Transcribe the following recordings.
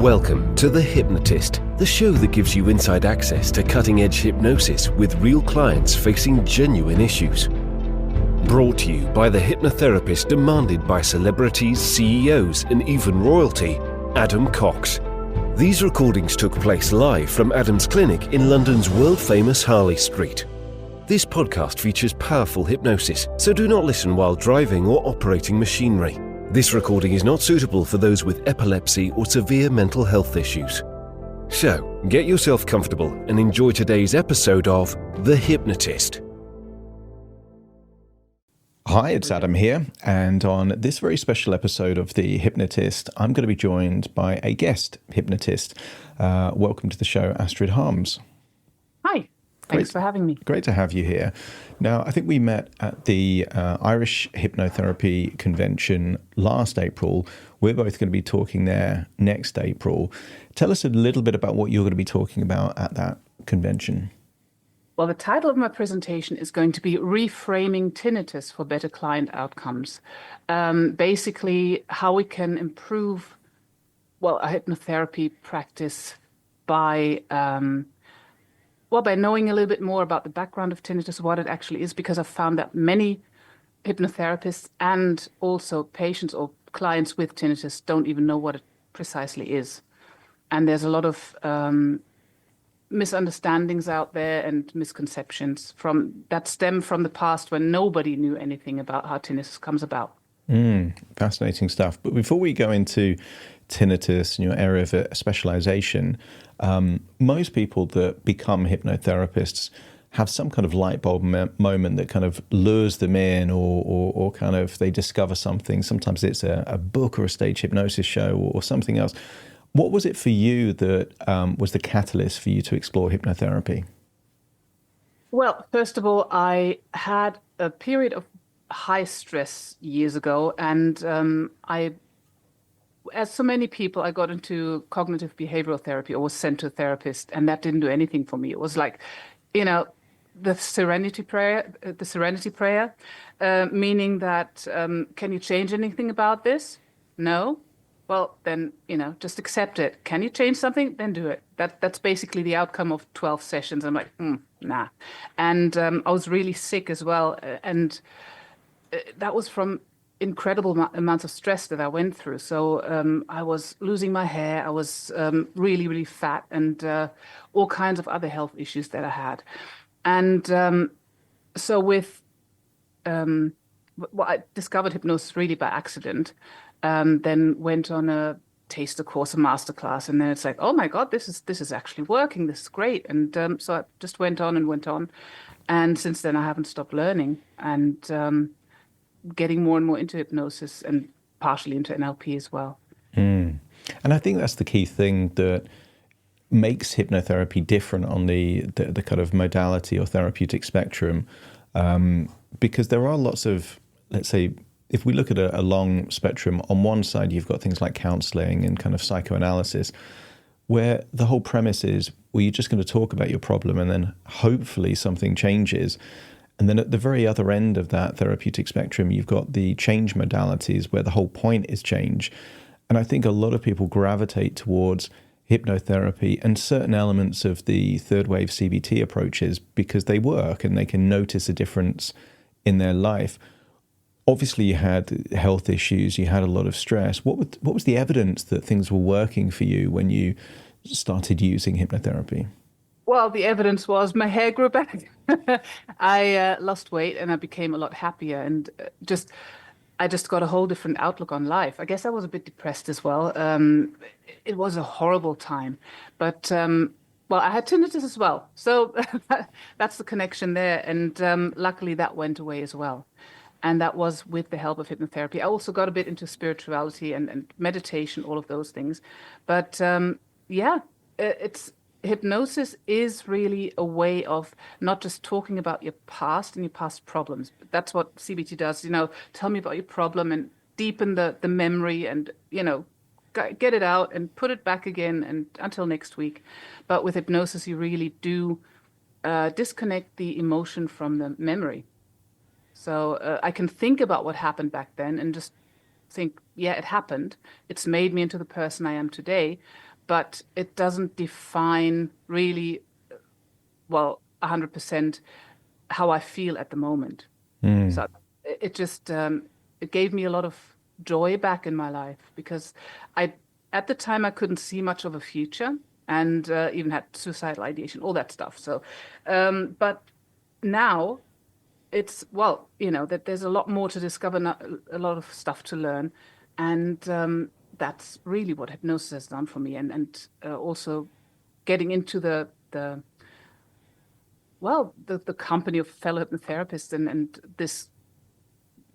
Welcome to The Hypnotist, the show that gives you inside access to cutting-edge hypnosis with real clients facing genuine issues. Brought to you by the hypnotherapist demanded by celebrities, CEOs, and even royalty, Adam Cox. These recordings took place live from Adam's clinic in London's world-famous Harley Street. This podcast features powerful hypnosis, so do not listen while driving or operating machinery. This recording is not suitable for those with epilepsy or severe mental health issues. So, get yourself comfortable and enjoy today's episode of The Hypnotist. Hi, it's Adam here, and on this very special episode of The Hypnotist, I'm going to be joined by a guest hypnotist. Welcome to the show, Astrid Harms. Hi. Thanks for having me. Great to have you here. Now, I think we met at the Irish Hypnotherapy Convention last April. We're both going to be talking there next April. Tell us a little bit about what you're going to be talking about at that convention. Well, the title of my presentation is going to be Reframing Tinnitus for Better Client Outcomes. Basically, how we can improve, a hypnotherapy practice by knowing a little bit more about the background of tinnitus, what it actually is, because I've found that many hypnotherapists and also patients or clients with tinnitus don't even know what it precisely is. And there's a lot of misunderstandings out there and misconceptions that stem from the past when nobody knew anything about how tinnitus comes about. Fascinating stuff. But before we go into tinnitus and your area of specialization, most people that become hypnotherapists have some kind of light bulb moment that kind of lures them in or kind of they discover something. Sometimes it's a book or a stage hypnosis show or something else. What was it for you that was the catalyst for you to explore hypnotherapy? Well, first of all, I had a period of high stress years ago, and as so many people, I got into cognitive behavioral therapy or was sent to a therapist, and that didn't do anything for me. It was like, the serenity prayer, meaning that, can you change anything about this? No? Well, then, just accept it. Can you change something? Then do it. That's basically the outcome of 12 sessions. I'm like, nah. And I was really sick as well. And that was from incredible amounts of stress that I went through. So I was losing my hair. I was really, really fat, and all kinds of other health issues that I had. And so I discovered hypnosis really by accident. Then went on a taster course, a masterclass, and then it's like, oh my God, this is actually working. This is great. And so I just went on, and since then I haven't stopped learning and getting more and more into hypnosis and partially into NLP as well. And I think that's the key thing that makes hypnotherapy different on the kind of modality or therapeutic spectrum, because there are lots of, let's say, if we look at a long spectrum, on one side you've got things like counseling and kind of psychoanalysis, where the whole premise is, well, you're just going to talk about your problem and then hopefully something changes. And then at the very other end of that therapeutic spectrum, you've got the change modalities where the whole point is change. And I think a lot of people gravitate towards hypnotherapy and certain elements of the third wave CBT approaches because they work and they can notice a difference in their life. Obviously, you had health issues, you had a lot of stress. What was the evidence that things were working for you when you started using hypnotherapy? Well, the evidence was my hair grew back. I lost weight and I became a lot happier, and I just got a whole different outlook on life. I guess I was a bit depressed as well. It was a horrible time, but I had tinnitus as well. So that's the connection there. And luckily that went away as well. And that was with the help of hypnotherapy. I also got a bit into spirituality and meditation, all of those things. But hypnosis is really a way of not just talking about your past and your past problems. That's what CBT does, tell me about your problem and deepen the memory and, get it out and put it back again and until next week. But with hypnosis, you really do disconnect the emotion from the memory. So I can think about what happened back then and just think, yeah, it happened. It's made me into the person I am today. but it doesn't define really, well, 100% how I feel at the moment. So it just it gave me a lot of joy back in my life, because at the time I couldn't see much of a future, and even had suicidal ideation, all that stuff. So, but now it's, well, that there's a lot more to discover, a lot of stuff to learn, and that's really what hypnosis has done for me, and also getting into the the company of fellow hypnotherapists, and this,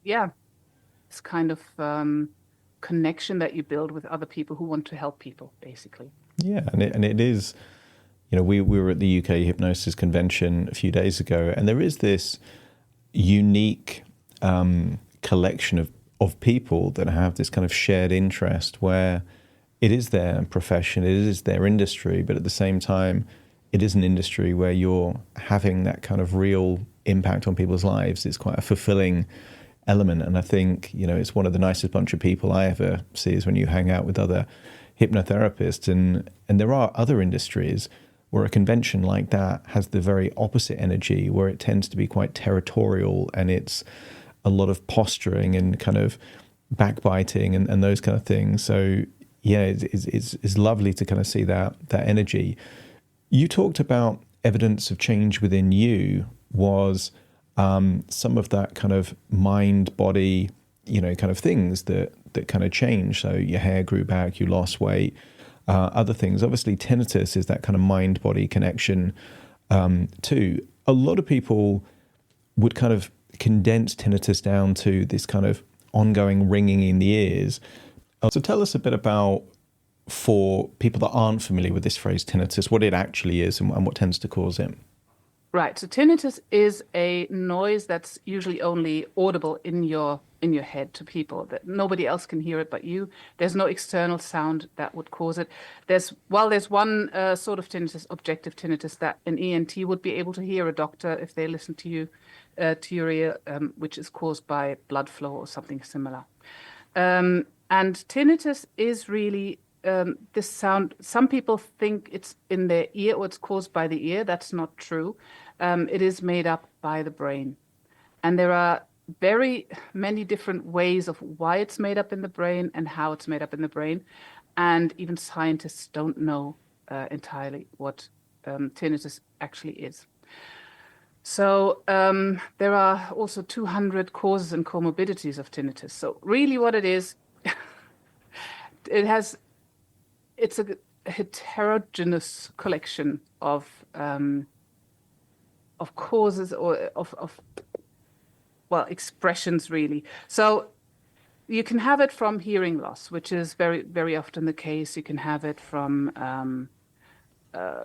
yeah, this kind of connection that you build with other people who want to help people, basically. Yeah, and it is, we were at the UK Hypnosis Convention a few days ago, and there is this unique collection of people that have this kind of shared interest, where it is their profession, it is their industry, but at the same time, it is an industry where you're having that kind of real impact on people's lives. It's quite a fulfilling element. And I think, it's one of the nicest bunch of people I ever see is when you hang out with other hypnotherapists. And there are other industries where a convention like that has the very opposite energy, where it tends to be quite territorial, and it's a lot of posturing and kind of backbiting and those kind of things. So yeah, it's lovely to kind of see that energy. You talked about evidence of change within you was some of that kind of mind, body, kind of things that kind of change. So your hair grew back, you lost weight, other things. Obviously, tinnitus is that kind of mind-body connection too. A lot of people would kind of condense tinnitus down to this kind of ongoing ringing in the ears. So tell us a bit about, for people that aren't familiar with this phrase tinnitus, what it actually is and what tends to cause it. Right. So tinnitus is a noise that's usually only audible in your head to people, that nobody else can hear it but you. There's no external sound that would cause it. There's one sort of tinnitus, objective tinnitus, that an ENT would be able to hear, a doctor, if they listen to you, to your ear, which is caused by blood flow or something similar. And tinnitus is really this sound. Some people think it's in their ear or it's caused by the ear. That's not true. It is made up by the brain. And there are very many different ways of why it's made up in the brain and how it's made up in the brain. And even scientists don't know entirely what tinnitus actually is. So there are also 200 causes and comorbidities of tinnitus. So really what it is, it's a heterogeneous collection of causes, or of expressions, really. So you can have it from hearing loss, which is very, very often the case. You can have it from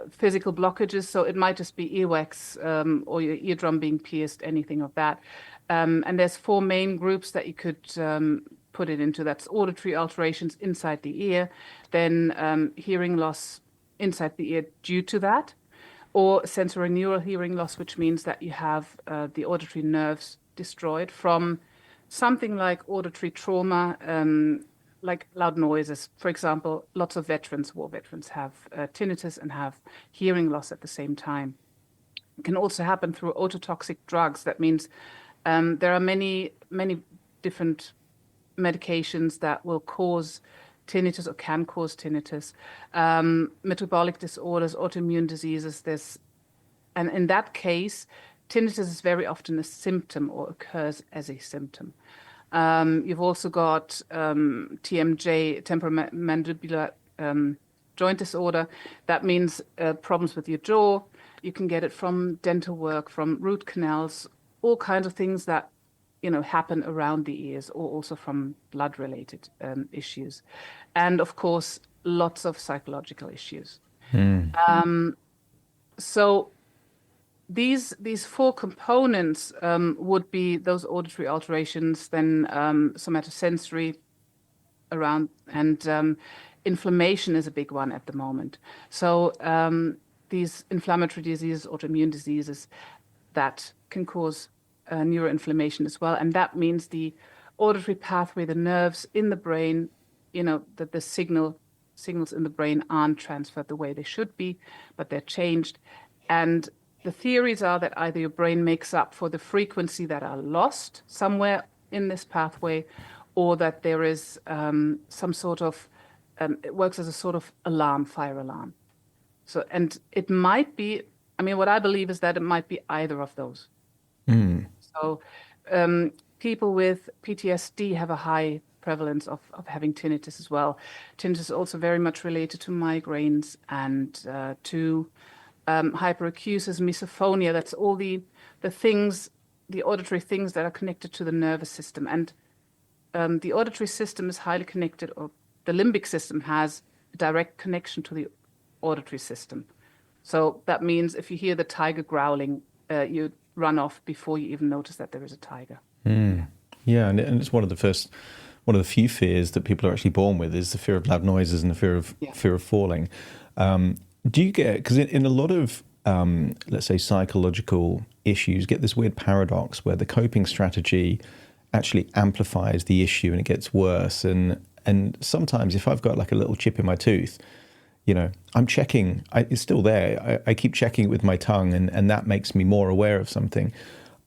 physical blockages. So it might just be earwax or your eardrum being pierced, anything of that. And there's 4 main groups that you could put it into. That's auditory alterations inside the ear, then hearing loss inside the ear due to that, or sensorineural hearing loss, which means that you have the auditory nerves destroyed from something like auditory trauma, like loud noises. For example, lots of war veterans have tinnitus and have hearing loss at the same time. It can also happen through ototoxic drugs. That means there are many, many different medications that will cause tinnitus or can cause tinnitus, metabolic disorders, autoimmune diseases. And in that case, tinnitus is very often a symptom or occurs as a symptom. You've also got TMJ, temporomandibular joint disorder. That means problems with your jaw. You can get it from dental work, from root canals, all kinds of things that happen around the ears, or also from blood-related issues, and of course lots of psychological issues. So these 4 components would be those auditory alterations, then somatosensory around, and inflammation is a big one at the moment. So these inflammatory diseases, autoimmune diseases, that can cause neuroinflammation as well. And that means the auditory pathway, the nerves in the brain, that the signal signals in the brain aren't transferred the way they should be, but they're changed. And the theories are that either your brain makes up for the frequency that are lost somewhere in this pathway, or that there is some sort of, it works as a sort of alarm, fire alarm. So, and it might be, I mean, what I believe is that it might be either of those. So people with PTSD have a high prevalence of having tinnitus as well. Tinnitus is also very much related to migraines and to hyperacusis, misophonia. That's all the things, the auditory things that are connected to the nervous system. And the auditory system is highly connected, or the limbic system has a direct connection to the auditory system. So that means if you hear the tiger growling, you run off before you even notice that there is a tiger. Yeah, and it's one of the few fears that people are actually born with, is the fear of loud noises and the fear of falling. Do you get, because in a lot of let's say psychological issues, get this weird paradox where the coping strategy actually amplifies the issue and it gets worse, and sometimes if I've got like a little chip in my tooth, you know, I'm checking, it's still there. I keep checking it with my tongue, and that makes me more aware of something.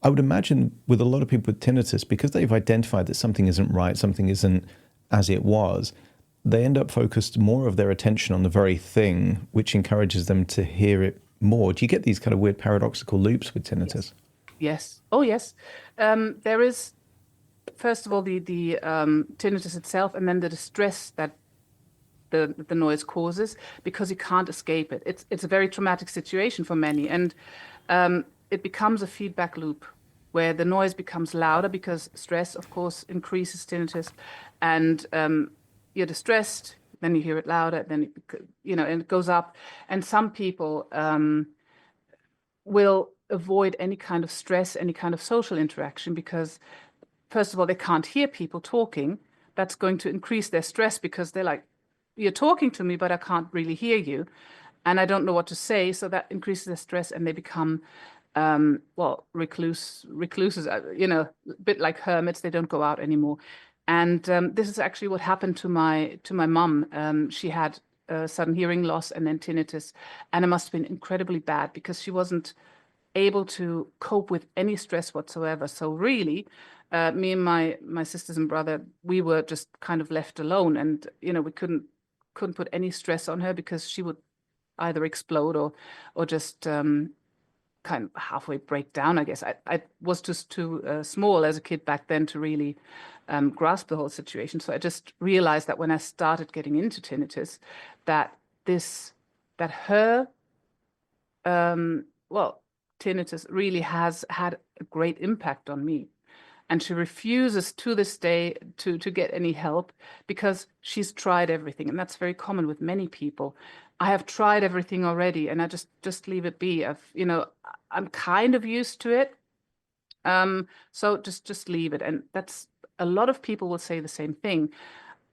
I would imagine with a lot of people with tinnitus, because they've identified that something isn't right, something isn't as it was, they end up focused more of their attention on the very thing, which encourages them to hear it more. Do you get these kind of weird paradoxical loops with tinnitus? Yes. Oh, yes. There is, first of all, the tinnitus itself, and then the distress that the noise causes, because you can't escape it. It's a very traumatic situation for many, and it becomes a feedback loop where the noise becomes louder because stress, of course, increases tinnitus, and you're distressed, then you hear it louder, then and it goes up. And some people will avoid any kind of stress, any kind of social interaction, because first of all, they can't hear people talking. That's going to increase their stress, because they're like, you're talking to me, but I can't really hear you, and I don't know what to say. So that increases their stress, and they become, recluses, a bit like hermits. They don't go out anymore. And this is actually what happened to my mum. She had sudden hearing loss and then tinnitus, and it must have been incredibly bad because she wasn't able to cope with any stress whatsoever. So really, me and my sisters and brother, we were just kind of left alone, and we couldn't put any stress on her, because she would either explode or just kind of halfway break down, I guess. I was just too small as a kid back then to really grasp the whole situation. So I just realized that when I started getting into tinnitus, that her tinnitus really has had a great impact on me. And she refuses to this day to get any help, because she's tried everything. And that's very common with many people. I have tried everything already, and I just leave it be. I'm kind of used to it. So just leave it. And that's, a lot of people will say the same thing.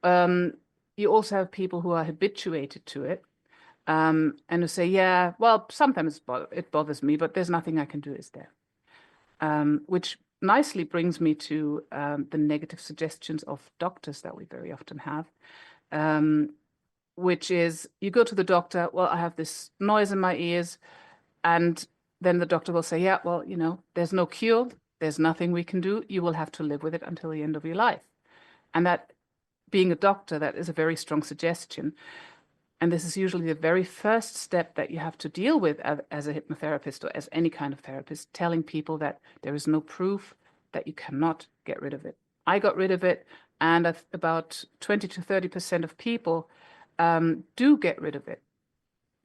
You also have people who are habituated to it, and who say, yeah, well, sometimes it bothers me, but there's nothing I can do, is there? Which nicely brings me to the negative suggestions of doctors that we very often have, which is, you go to the doctor, well, I have this noise in my ears, and then the doctor will say, yeah, well, there's no cure, there's nothing we can do, you will have to live with it until the end of your life. And that, being a doctor, that is a very strong suggestion. And this is usually the very first step that you have to deal with as a hypnotherapist, or as any kind of therapist, telling people that there is no proof that you cannot get rid of it. I got rid of it, and about 20 to 30% of people do get rid of it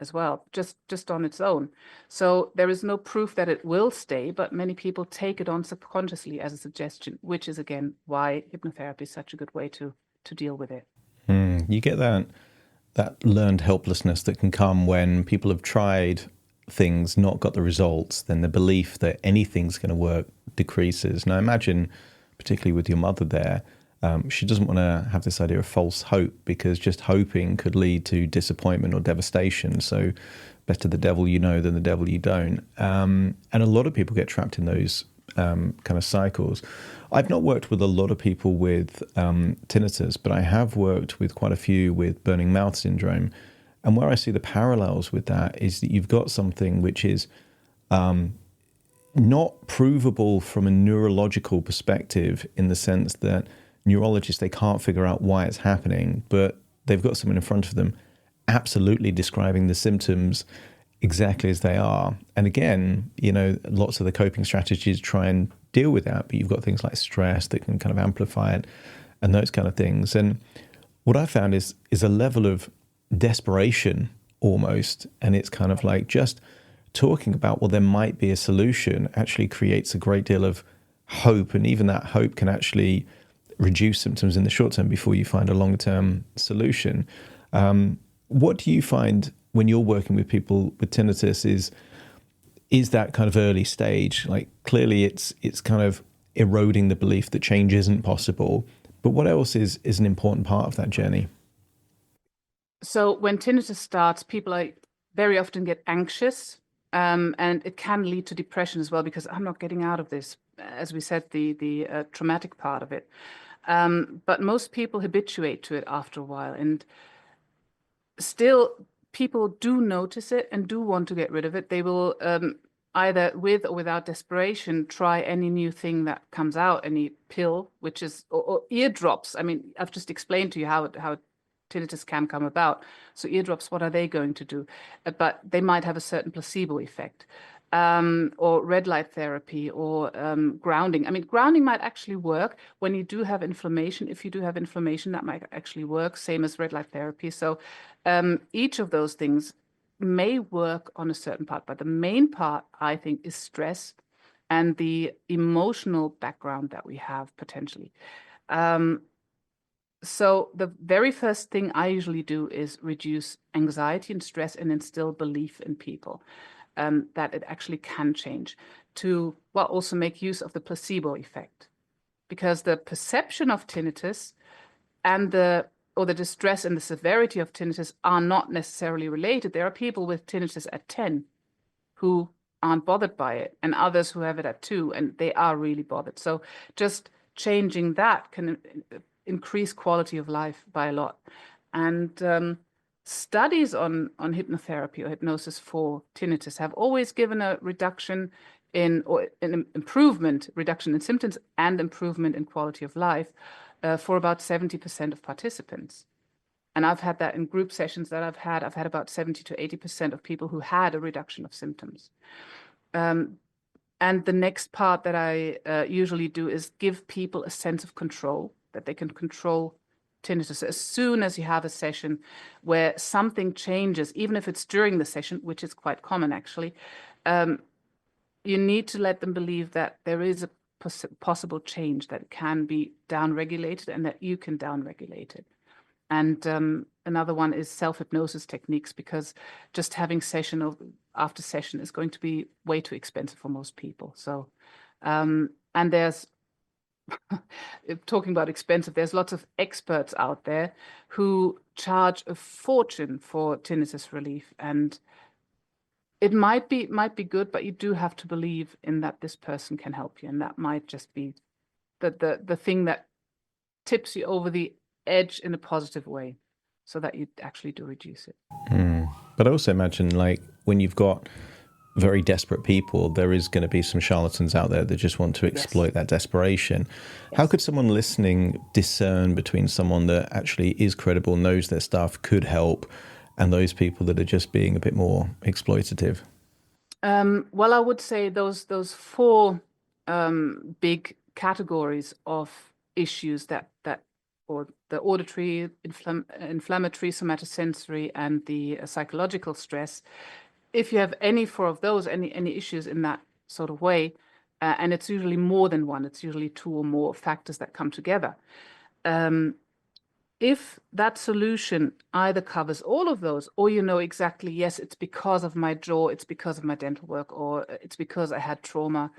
as well, just on its own. So there is no proof that it will stay, but many people take it on subconsciously as a suggestion, which is, again, why hypnotherapy is such a good way to deal with it. You get that learned helplessness that can come when people have tried things, not got the results, then the belief that anything's going to work decreases. Now imagine, particularly with your mother there, she doesn't want to have this idea of false hope, because just hoping could lead to disappointment or devastation. So better the devil you know than the devil you don't. And a lot of people get trapped in those kind of cycles. I've not worked with a lot of people with tinnitus, but I have worked with quite a few with burning mouth syndrome. And where I see the parallels with that is that you've got something which is not provable from a neurological perspective, in the sense that neurologists, they can't figure out why it's happening, but they've got someone in front of them absolutely describing the symptoms exactly as they are. And again, you know, lots of the coping strategies try and deal with that, but you've got things like stress that can kind of amplify it and those kind of things. And what I found is a level of desperation almost, and it's kind of like just talking about, well, there might be a solution, actually creates a great deal of hope, and even that hope can actually reduce symptoms in the short term before you find a long-term solution. What do you find when you're working with people with tinnitus is that kind of early stage? Like, clearly it's kind of eroding the belief that change isn't possible, but what else is an important part of that journey? So when tinnitus starts, people very often get anxious, and it can lead to depression as well, because I'm not getting out of this, as we said, the traumatic part of it. But most people habituate to it after a while, and still people do notice it and do want to get rid of it. They will either with or without desperation try any new thing that comes out, any pill, which is or eardrops. I mean, I've just explained to you how tinnitus can come about. So eardrops, what are they going to do? But they might have a certain placebo effect. Or red light therapy, or grounding. I mean, grounding might actually work when you do have inflammation. If you do have inflammation, that might actually work, same as red light therapy. So each of those things may work on a certain part, but the main part, I think, is stress and the emotional background that we have potentially. So the very first thing I usually do is reduce anxiety and stress and instill belief in people. That it actually can change, to, well, also make use of the placebo effect, because the perception of tinnitus and the distress and the severity of tinnitus are not necessarily related. There are people with tinnitus at 10 who aren't bothered by it, and others who have it at 2 and they are really bothered. So just changing that can increase quality of life by a lot. And studies on hypnotherapy or hypnosis for tinnitus have always given a reduction or an improvement, reduction in symptoms and improvement in quality of life for about 70% of participants. And I've had that in group sessions that I've had about 70 to 80% of people who had a reduction of symptoms. And the next part that I usually do is give people a sense of control, that they can control tinnitus. As soon as you have a session where something changes, even if it's during the session, which is quite common actually, you need to let them believe that there is a possible change that can be downregulated and that you can downregulate it. And another one is self-hypnosis techniques, because just having session after session is going to be way too expensive for most people. So, and there's talking about expensive, there's lots of experts out there who charge a fortune for tinnitus relief, and it might be good, but you do have to believe in that this person can help you, and that might just be the thing that tips you over the edge in a positive way, so that you actually do reduce it. But I also imagine, like, when you've got very desperate people, there is going to be some charlatans out there that just want to exploit that desperation. How could someone listening discern between someone that actually is credible, knows their stuff, could help, and those people that are just being a bit more exploitative? Well, I would say those 4 big categories of issues that or the auditory, inflammatory, somatosensory, and the psychological stress. If you have any 4 of those, any issues in that sort of way, and it's usually more than one, it's usually 2 or more factors that come together. If that solution either covers all of those, or you know exactly, yes, it's because of my jaw, it's because of my dental work, or it's because I had trauma,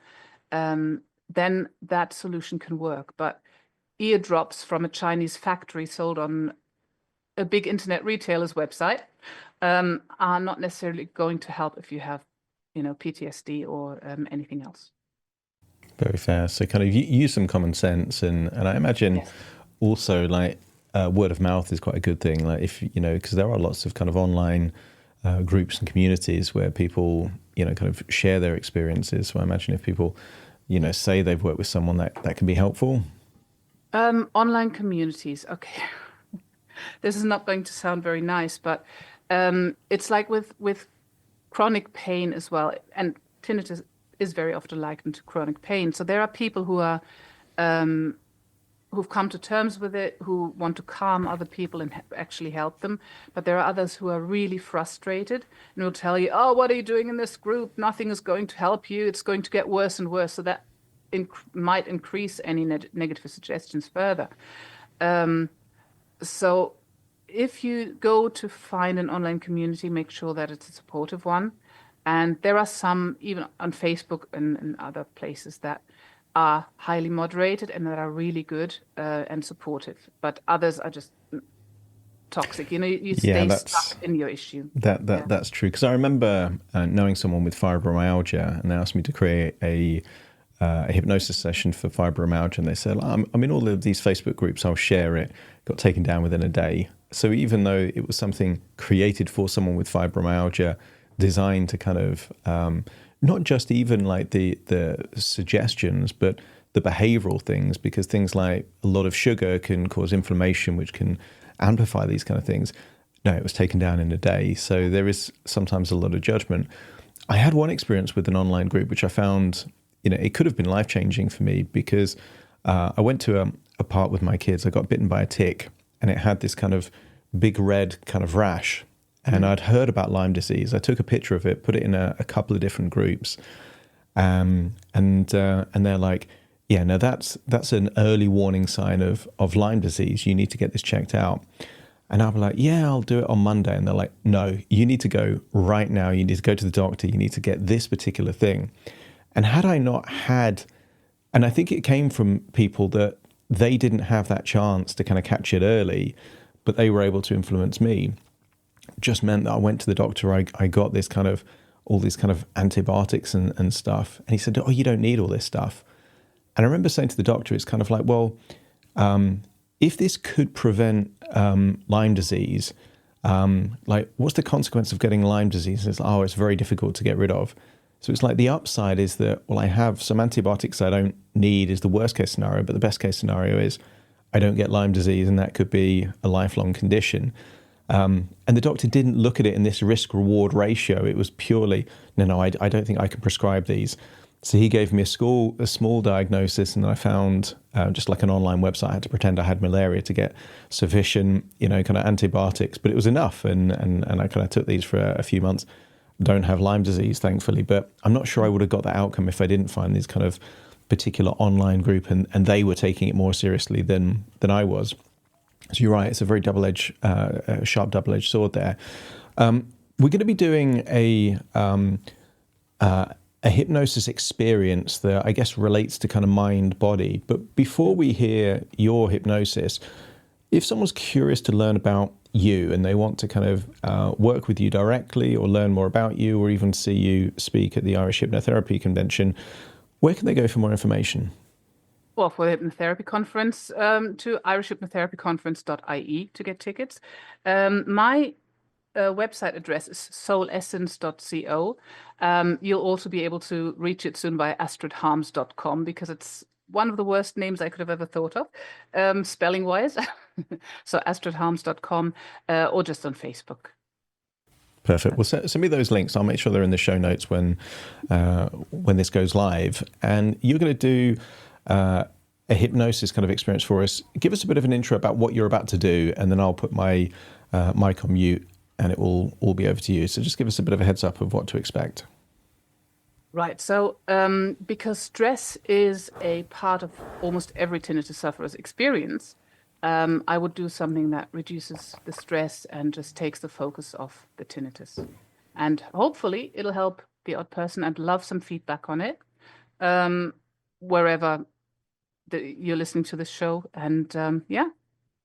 then that solution can work. But eardrops from a Chinese factory sold on a big internet retailer's website are not necessarily going to help if you have, PTSD or anything else. Very fair. So kind of use some common sense, and I imagine also like word of mouth is quite a good thing. Like if you know, because there are lots of kind of online groups and communities where people kind of share their experiences. So I imagine if people say they've worked with someone, that can be helpful. Online communities. Okay, this is not going to sound very nice, but it's like with chronic pain as well, and tinnitus is very often likened to chronic pain. So there are people who are who've come to terms with it, who want to calm other people and actually help them. But there are others who are really frustrated and will tell you, "Oh, what are you doing in this group? Nothing is going to help you. It's going to get worse and worse." So that might increase any negative suggestions further. So if you go to find an online community, make sure that it's a supportive one. And there are some, even on Facebook and other places, that are highly moderated and that are really good and supportive. But others are just toxic. You stay stuck in your issue. That's true. Because I remember knowing someone with fibromyalgia, and they asked me to create a hypnosis session for fibromyalgia, and they said, I'm in all of these Facebook groups, I'll share it. Got taken down within a day. So even though it was something created for someone with fibromyalgia, designed to kind of not just even like the suggestions, but the behavioral things, because things like a lot of sugar can cause inflammation, which can amplify these kind of things. No, it was taken down in a day. So there is sometimes a lot of judgment. I had one experience with an online group, which I found, it could have been life-changing for me, because I went to a park with my kids. I got bitten by a tick, and it had this kind of big red kind of rash. And I'd heard about Lyme disease. I took a picture of it, put it in a couple of different groups, and they're like, "Yeah, no, that's an early warning sign of Lyme disease. You need to get this checked out." And I'll be like, "Yeah, I'll do it on Monday." And they're like, "No, you need to go right now. You need to go to the doctor. You need to get this particular thing." And had I not had, and I think it came from people that they didn't have that chance to kind of catch it early, but they were able to influence me. Just meant that I went to the doctor, I got this kind of, all these kind of antibiotics and stuff. And he said, "Oh, you don't need all this stuff." And I remember saying to the doctor, it's kind of like, well, if this could prevent Lyme disease, like what's the consequence of getting Lyme disease? And it's like, it's very difficult to get rid of. So it's like the upside is that, well, I have some antibiotics I don't need is the worst case scenario, but the best case scenario is I don't get Lyme disease, and that could be a lifelong condition. And the doctor didn't look at it in this risk-reward ratio. It was purely, no, I don't think I can prescribe these. So he gave me a small diagnosis, and then I found just like an online website. I had to pretend I had malaria to get sufficient, kind of antibiotics, but it was enough. And I kind of took these for a few months. Don't have Lyme disease, thankfully, but I'm not sure I would have got that outcome if I didn't find these kind of particular online group, and they were taking it more seriously than I was. So you're right, it's a very sharp double-edged sword there. We're going to be doing a hypnosis experience that I guess relates to kind of mind-body. But before we hear your hypnosis, if someone's curious to learn about you and they want to kind of work with you directly or learn more about you or even see you speak at the Irish Hypnotherapy Convention, where can they go for more information? Well, for the hypnotherapy conference, to irishhypnotherapyconference.ie to get tickets. My website address is soulessence.co. You'll also be able to reach it soon by astridharms.com, because it's one of the worst names I could have ever thought of, spelling-wise. So astridharms.com or just on Facebook. Perfect. Well, send me those links. I'll make sure they're in the show notes when this goes live. And you're going to do a hypnosis kind of experience for us. Give us a bit of an intro about what you're about to do, and then I'll put my mic on mute and it will all be over to you. So just give us a bit of a heads up of what to expect. Right. So because stress is a part of almost every tinnitus sufferer's experience, I would do something that reduces the stress and just takes the focus off the tinnitus. And hopefully it'll help the odd person. I'd love some feedback on it, wherever you're listening to this show. And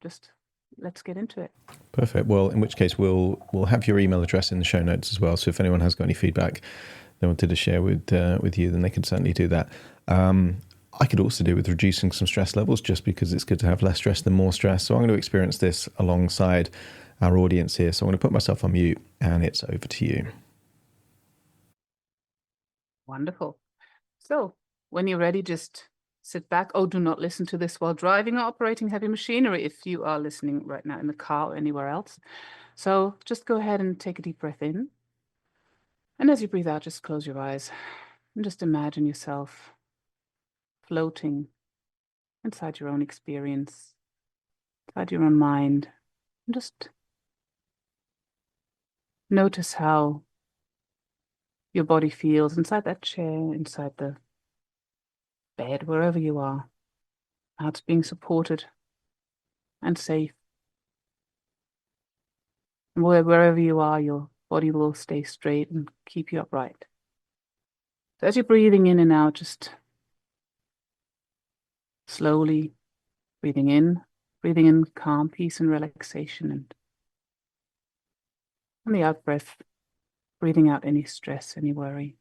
just let's get into it. Perfect. Well, in which case we'll have your email address in the show notes as well. So if anyone has got any feedback they wanted to share with you, then they can certainly do that. I could also do with reducing some stress levels, just because it's good to have less stress than more stress. So I'm going to experience this alongside our audience here. So I'm going to put myself on mute, and it's over to you. Wonderful. So when you're ready, just sit back. Oh, do not listen to this while driving or operating heavy machinery if you are listening right now in the car or anywhere else. So just go ahead and take a deep breath in. And as you breathe out, just close your eyes and just imagine yourself floating inside your own experience, inside your own mind. And just notice how your body feels inside that chair, inside the bed, wherever you are, how it's being supported and safe. And wherever you are, your body will stay straight and keep you upright. So as you're breathing in and out, just slowly breathing in calm, peace, and relaxation. And on the out breath, breathing out any stress, any worry.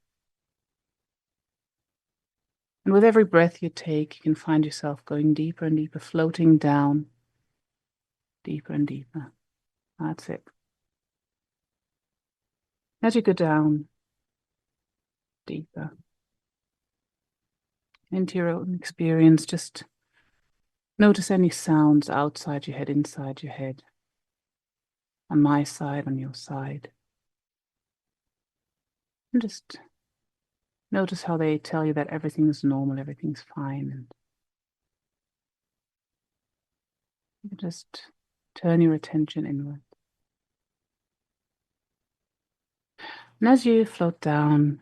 And with every breath you take, you can find yourself going deeper and deeper, floating down, deeper and deeper. That's it. As you go down, deeper, into your own experience, just notice any sounds outside your head, inside your head, on my side, on your side. And just notice how they tell you that everything is normal, everything's fine. And you can just turn your attention inward. And as you float down,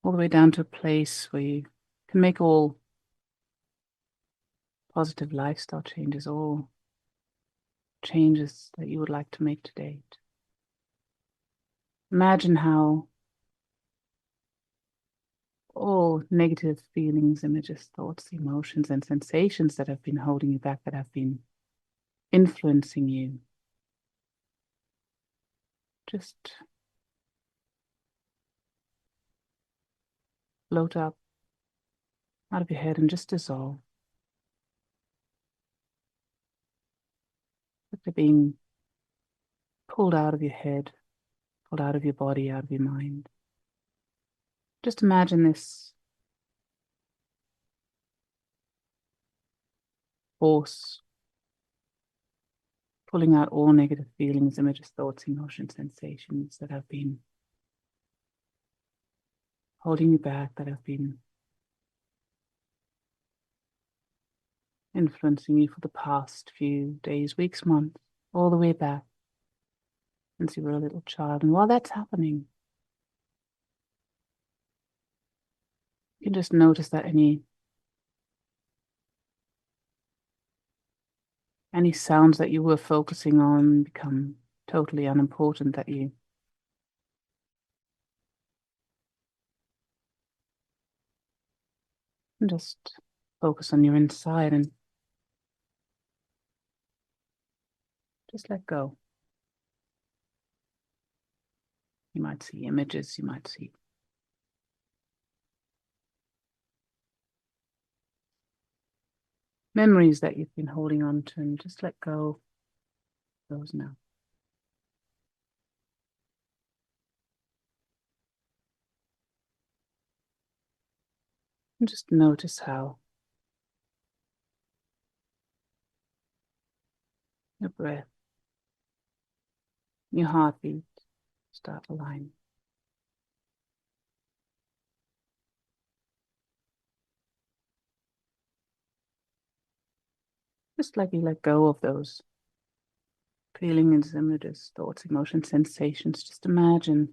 all the way down to a place where you can make all positive lifestyle changes, all changes that you would like to make to date. Imagine how all negative feelings, images, thoughts, emotions, and sensations that have been holding you back, that have been influencing you, just float up out of your head and just dissolve. Like they're being pulled out of your head, pulled out of your body, out of your mind. Just imagine this force pulling out all negative feelings, images, thoughts, emotions, sensations that have been holding you back, that have been influencing you for the past few days, weeks, months, all the way back since you were a little child. And while that's happening, you can just notice that any sounds that you were focusing on become totally unimportant, that you can just focus on your inside and just let go. You might see images, you might see memories that you've been holding on to, and just let go of those now. And just notice how your breath, your heartbeat start aligning. Just like you let go of those feelings, images, thoughts, emotions, sensations, just imagine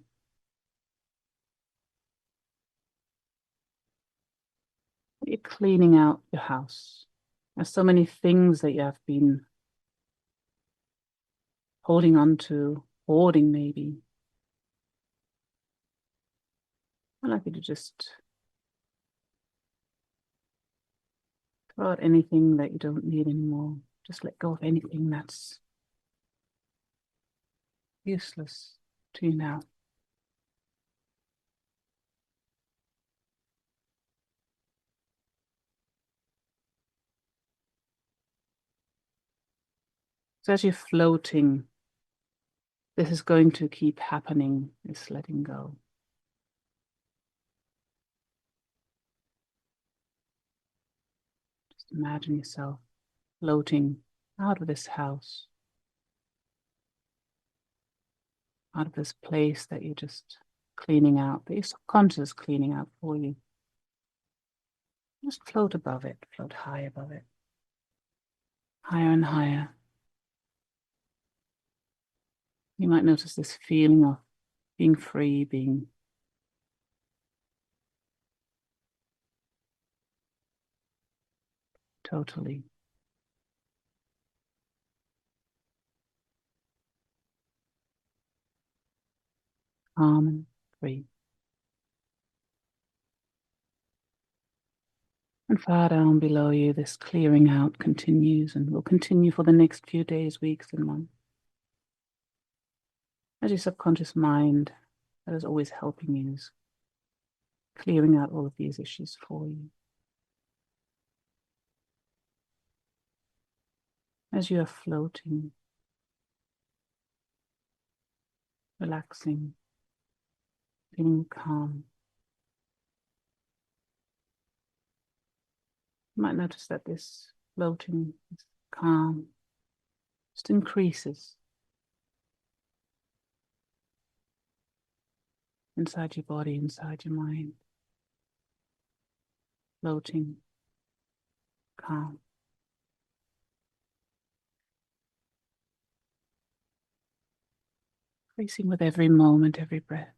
that you're cleaning out your house. There's so many things that you have been holding on to, hoarding maybe. I'd like you to just throw out anything that you don't need anymore. Just let go of anything that's useless to you now. So as you're floating, this is going to keep happening, this letting go. Just imagine yourself floating out of this house, out of this place that you're just cleaning out, that your subconscious is cleaning out for you. Just float above it, float high above it, higher and higher. You might notice this feeling of being free, being totally calm and free. And far down below you, this clearing out continues and will continue for the next few days, weeks, and months. As your subconscious mind, that is always helping you, is clearing out all of these issues for you. As you are floating, relaxing, feeling calm, you might notice that this floating, this calm, just increases inside your body, inside your mind. Floating, calm. Increasing with every moment, every breath.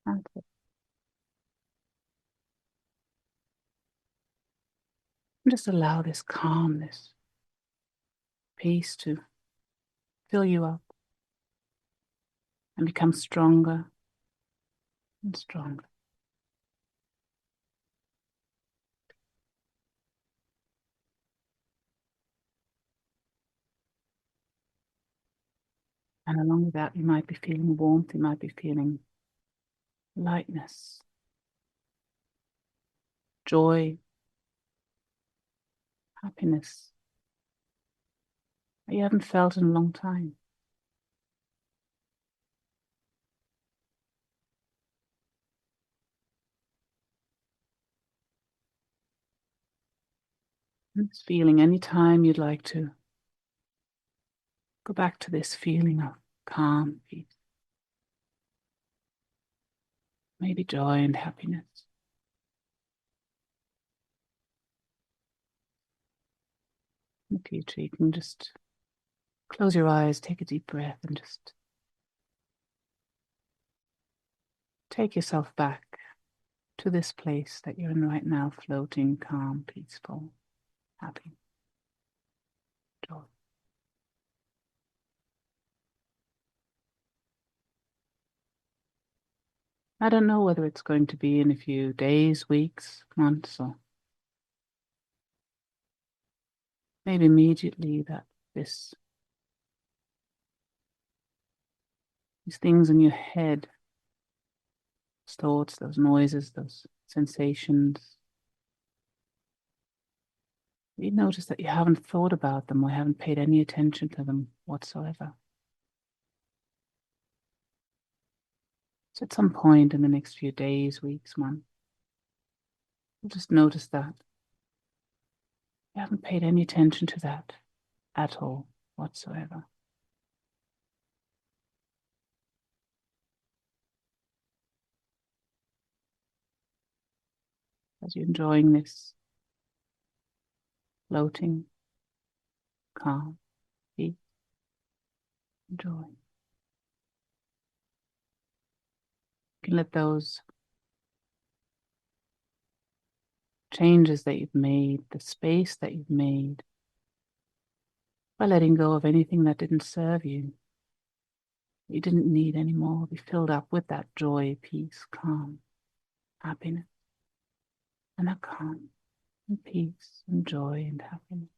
That's it. And just allow this calm, this peace to fill you up and become stronger and stronger. And along with that, you might be feeling warmth, you might be feeling lightness, joy, happiness that you haven't felt in a long time. And this feeling, anytime you'd like to go back to this feeling of calm, peace, maybe joy and happiness. In the future, you can just close your eyes, take a deep breath, and just take yourself back to this place that you're in right now, floating, calm, peaceful, happy, joy. I don't know whether it's going to be in a few days, weeks, months, or maybe immediately that these things in your head, those thoughts, those noises, those sensations, you notice that you haven't thought about them or haven't paid any attention to them whatsoever. So at some point in the next few days, weeks, months, you'll just notice that you haven't paid any attention to that at all whatsoever. As you're enjoying this floating, calm, peace, joy. You can let those changes that you've made, the space that you've made, by letting go of anything that didn't serve you, that you didn't need anymore, be filled up with that joy, peace, calm, happiness, and that calm and peace and joy and happiness.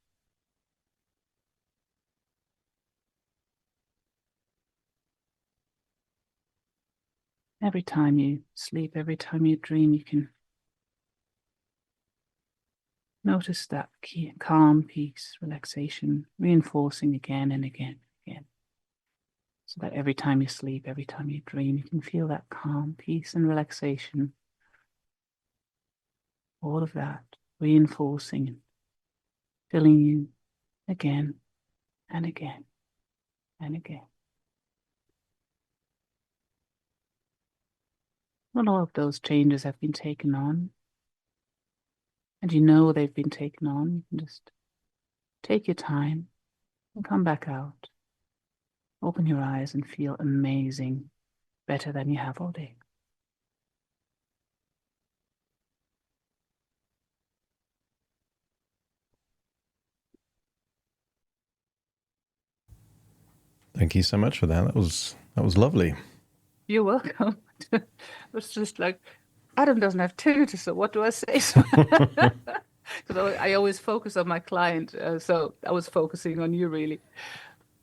Every time you sleep, every time you dream, you can notice that calm, peace, relaxation, reinforcing again and again and again. So that every time you sleep, every time you dream, you can feel that calm, peace, and relaxation. All of that reinforcing and filling you again and again and again. When all of those changes have been taken on, and you know they've been taken on, you can just take your time and come back out. Open your eyes and feel amazing, better than you have all day. Thank you so much for that. That was lovely. You're welcome. It was just like, Adam doesn't have tinnitus, so what do I say? Because I always focus on my client, so I was focusing on you, really.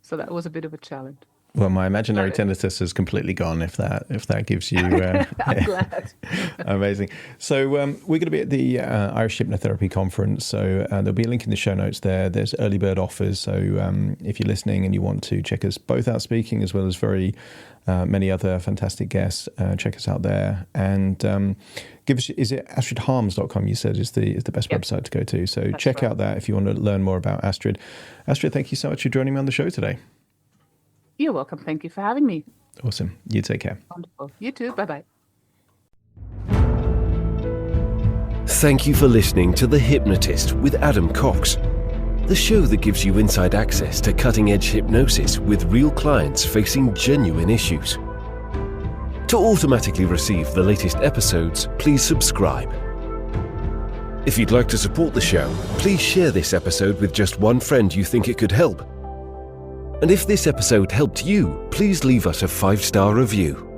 So that was a bit of a challenge. Well, my imaginary tinnitus is completely gone. If that gives you, I'm glad. Amazing. So we're going to be at the Irish Hypnotherapy Conference. So there'll be a link in the show notes there. There's early bird offers. So if you're listening and you want to check us both out speaking, as well as very many other fantastic guests, check us out there. And give us, is it astridharms.com? You said is the best website to go to. So That's check right. out that if you want to learn more about Astrid. Astrid, thank you so much for joining me on the show today. You're welcome. Thank you for having me. Awesome. You take care. Wonderful. You too. Bye-bye. Thank you for listening to The Hypnotist with Adam Cox, the show that gives you inside access to cutting-edge hypnosis with real clients facing genuine issues. To automatically receive the latest episodes, please subscribe. If you'd like to support the show, please share this episode with just one friend you think it could help. And if this episode helped you, please leave us a 5-star review.